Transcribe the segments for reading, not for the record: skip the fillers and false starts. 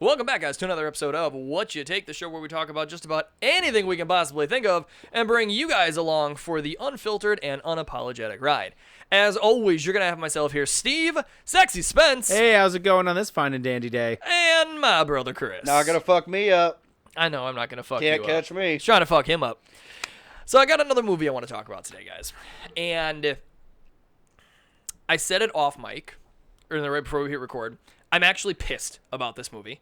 Welcome back, guys, to another episode of What You Take, the show where we talk about just about anything we can possibly think of and bring you guys along for the unfiltered and unapologetic ride. As always, you're going to have myself here, Steve, Sexy Spence. Hey, how's it going on this fine and dandy day? And my brother, Chris. Not gonna fuck me up. I know, I'm not going to fuck you Can't up. catch me. He's trying to fuck him up. So I got another movie I want to talk about today, guys. And I said it off mic, or right before we hit record. I'm actually pissed about this movie.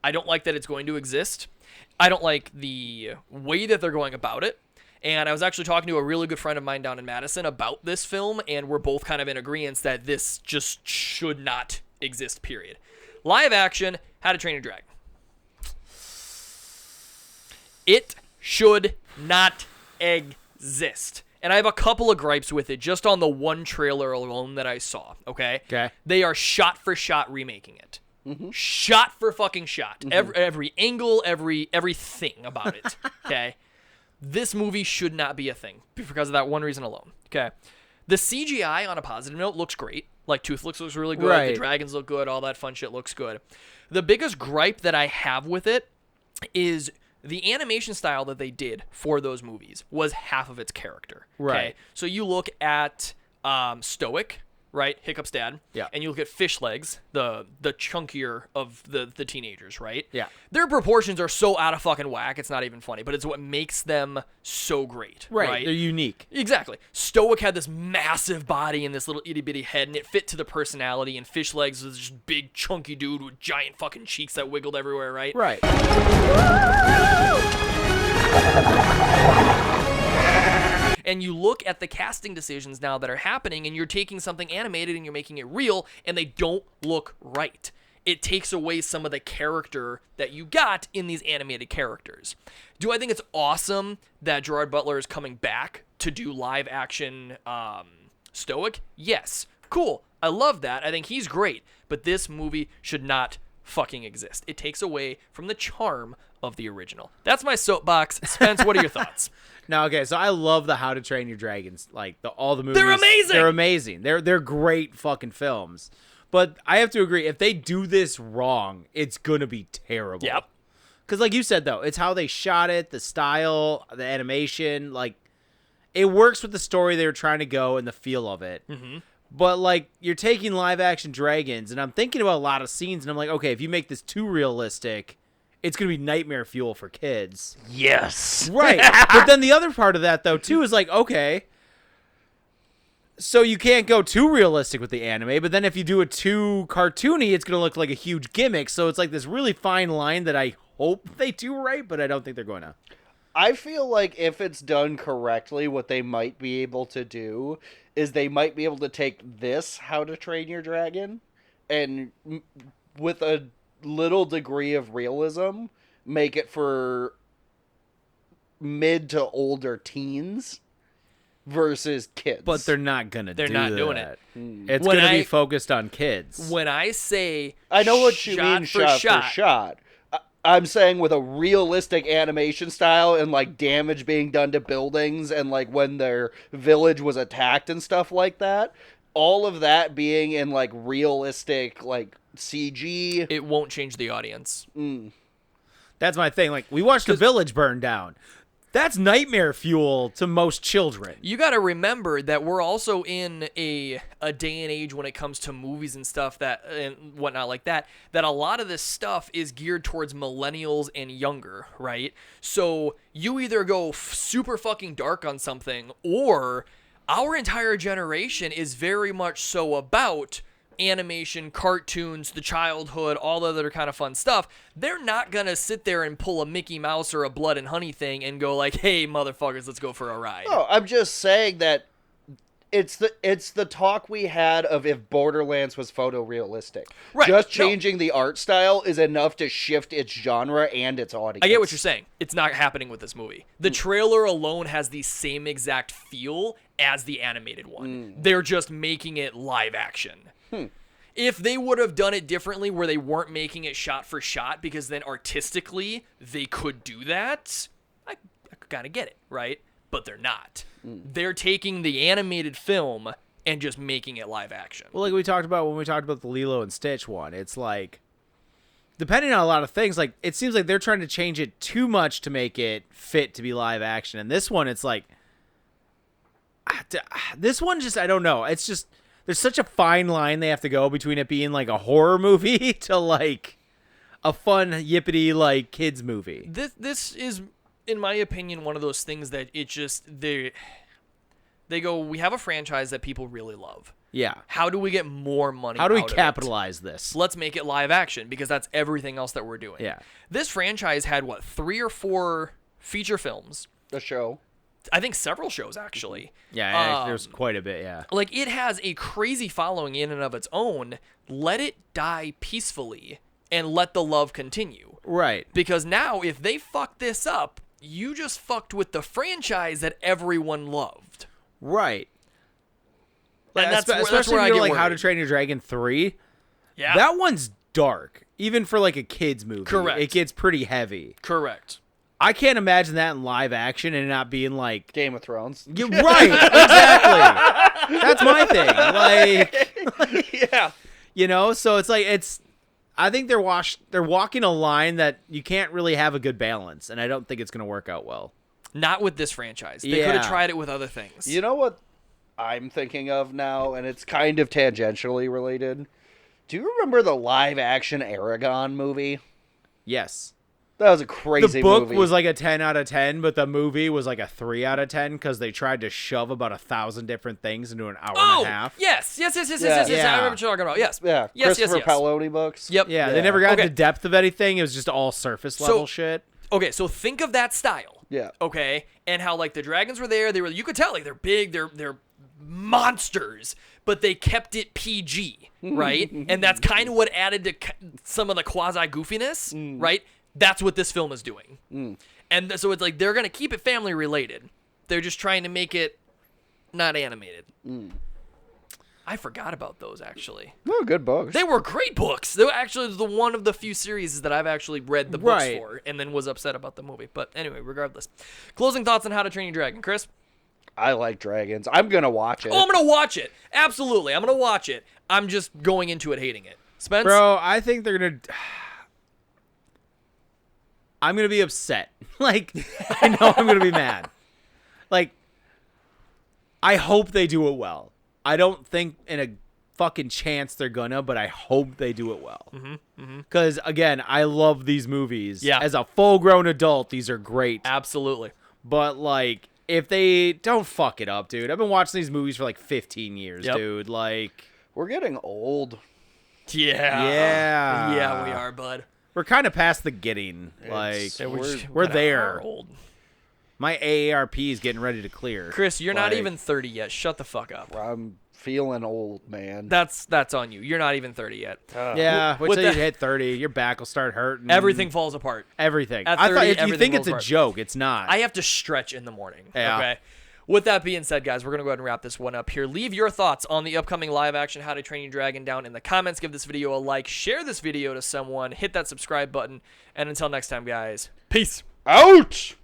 I don't like that it's going to exist. I don't like the way that they're going about it. And I was actually talking to a really good friend of mine down in Madison about this film, and we're both kind of in agreement that this just should not exist, period. Live action, How to Train Your Dragon. It should not exist. And I have a couple of gripes with it, just on the one trailer alone that I saw, okay? Okay. They are shot-for-shot remaking it. Mm-hmm. Shot for fucking shot. Mm-hmm. Every angle, everything about it, okay? This movie should not be a thing because of that one reason alone, okay? The CGI, on a positive note, looks great. Like, Toothless looks really good. Right. The dragons look good. All that fun shit looks good. The biggest gripe that I have with it is the animation style that they did for those movies was half of its character. Okay? Right. So you look at Stoic, right? Hiccup's dad. Yeah. And you look at Fish Legs, the chunkier of the teenagers, right? Yeah. Their proportions are so out of fucking whack, it's not even funny, but it's what makes them so great. Right. They're unique. Exactly. Stoic had this massive body and this little itty-bitty head, and it fit to the personality, and Fish Legs was just big, chunky dude with giant fucking cheeks that wiggled everywhere, right? Right. And you look at the casting decisions now that are happening, and you're taking something animated and you're making it real, and they don't look right. It takes away some of the character that you got in these animated characters. Do I think it's awesome that Gerard Butler is coming back to do live action Stoic? Yes. Cool. I love that. I think he's great. But this movie should not fucking exist. It takes away from the charm of the original. That's my soapbox. Spence, what are your thoughts? No, okay, so I love the How to Train Your Dragons, like all the movies. They're amazing! They're amazing. They're great fucking films. But I have to agree, if they do this wrong, it's gonna be terrible. Yep. Because like you said, though, it's how they shot it, the style, the animation, like, it works with the story they were trying to go and the feel of it. Mm-hmm. But, like, you're taking live-action dragons, and I'm thinking about a lot of scenes, and I'm like, okay, if you make this too realistic, it's going to be nightmare fuel for kids. Yes. Right. But then the other part of that, though, too, is like, okay, so you can't go too realistic with the anime, but then if you do it too cartoony, it's going to look like a huge gimmick. So it's like this really fine line that I hope they do right, but I don't think they're going to. I feel like if it's done correctly, what they might be able to do is they might be able to take this How to Train Your Dragon and with a little degree of realism, make it for mid to older teens versus kids. But they're not going to do that. They're not doing it. It's going to be focused on kids. When I say I know what you mean shot for shot. I'm saying with a realistic animation style and, like, damage being done to buildings and, like, when their village was attacked and stuff like that. All of that being in, like, realistic, like, CG. it won't change the audience. That's my thing. Like, we watched a village burn down. That's nightmare fuel to most children. You got to remember that we're also in a day and age when it comes to movies and stuff that and whatnot like that a lot of this stuff is geared towards millennials and younger, right? So you either go super fucking dark on something, or our entire generation is very much so about animation, cartoons, the childhood, all the other kind of fun stuff. They're not gonna sit there and pull a Mickey Mouse or a Blood and Honey thing and go like, hey, motherfuckers, let's go for a ride. No, I'm just saying that it's the talk we had of if Borderlands was photorealistic. Right. Just changing the art style is enough to shift its genre and its audience. I get what you're saying. It's not happening with this movie. The trailer alone has the same exact feel as the animated one. They're just making it live action. If they would have done it differently where they weren't making it shot for shot, because then artistically they could do that, I kind of get it, right? But they're not. They're taking the animated film and just making it live action. Well, like we talked about when we talked about the Lilo and Stitch one, it's like depending on a lot of things, like it seems like they're trying to change it too much to make it fit to be live action. And this one, it's like, this one just, I don't know. It's just, there's such a fine line they have to go between it being like a horror movie to like a fun yippity like kids movie. This is, in my opinion, one of those things that it just they go, we have a franchise that people really love. Yeah. How do we get more money? How do we out of it? capitalize this? Let's make it live action because that's everything else that we're doing. Yeah. This franchise had 3 or 4 feature films. The show. I think several shows actually. Yeah, there's quite a bit, yeah. Like it has a crazy following in and of its own. Let it die peacefully and let the love continue. Right. Because now if they fuck this up, you just fucked with the franchise that everyone loved. Right. And that's especially where I if you're get like How to worried. Train Your Dragon 3. Yeah. That one's dark, even for like a kids movie. Correct. It gets pretty heavy. Correct. I can't imagine that in live action and not being like Game of Thrones. You're right, exactly. That's my thing. Like, Yeah. you know, so it's like I think they're walking a line that you can't really have a good balance, and I don't think it's going to work out well. Not with this franchise. They Yeah. could have tried it with other things. You know what I'm thinking of now, and it's kind of tangentially related? Do you remember the live action Aragon movie? Yes. That was a crazy The book movie. was like a 10 out of 10, but the movie was like a 3 out of 10 because they tried to shove about 1,000 different things into an hour and a half. Yes. Yes. I Yeah. remember what you're talking about. Yes. Yeah, Yes. Christopher Yes. Palloni books. Yep. Yeah, Yeah. they never got Okay. into depth of anything. It was just all surface level shit. Okay, so think of that style. Yeah. Okay, and how like the dragons were there. They were, you could tell like they're big. They're monsters, but they kept it PG, right? And that's kind of what added to some of the quasi goofiness, right? That's what this film is doing. And so it's like they're gonna keep it family related. They're just trying to make it not animated. I forgot about those actually. Oh, good books. They were great books. They were actually the one of the few series that I've actually read the books Right. for and then was upset about the movie. But anyway, regardless. Closing thoughts on How to Train Your Dragon, Chris? I like dragons. I'm going to watch it. Oh, I'm going to watch it. Absolutely. I'm going to watch it. I'm just going into it hating it. Spence? Bro, I think they're going to... I'm going to be upset. Like, I know I'm going to be mad. Like, I hope they do it well. I don't think in a fucking chance they're gonna, but I hope they do it well. Because, again, I love these movies. Yeah. As a full-grown adult, these are great. Absolutely. But, like, if they don't fuck it up, dude. I've been watching these movies for, like, 15 years, Yep. dude. Like, We're getting old. Yeah. Yeah. Yeah, we are, bud. we're kind of past the getting. Like, It's- we're kinda there. are old. my AARP is getting ready to clear. Chris, you're not Like- even 30 yet. Shut the fuck up. I'm feeling old, man. That's on you. You're not even 30 yet. Yeah, wait With till you the- hit 30. Your back will start hurting. Everything falls apart. Everything. At I 30, thought if you everything think falls it's a apart. joke, it's not. I have to stretch in the morning. Yeah. Okay. With that being said, guys, we're going to go ahead and wrap this one up here. Leave your thoughts on the upcoming live action How to Train Your Dragon down in the comments. Give this video a like. Share this video to someone. Hit that subscribe button. And until next time, guys, peace. Ouch!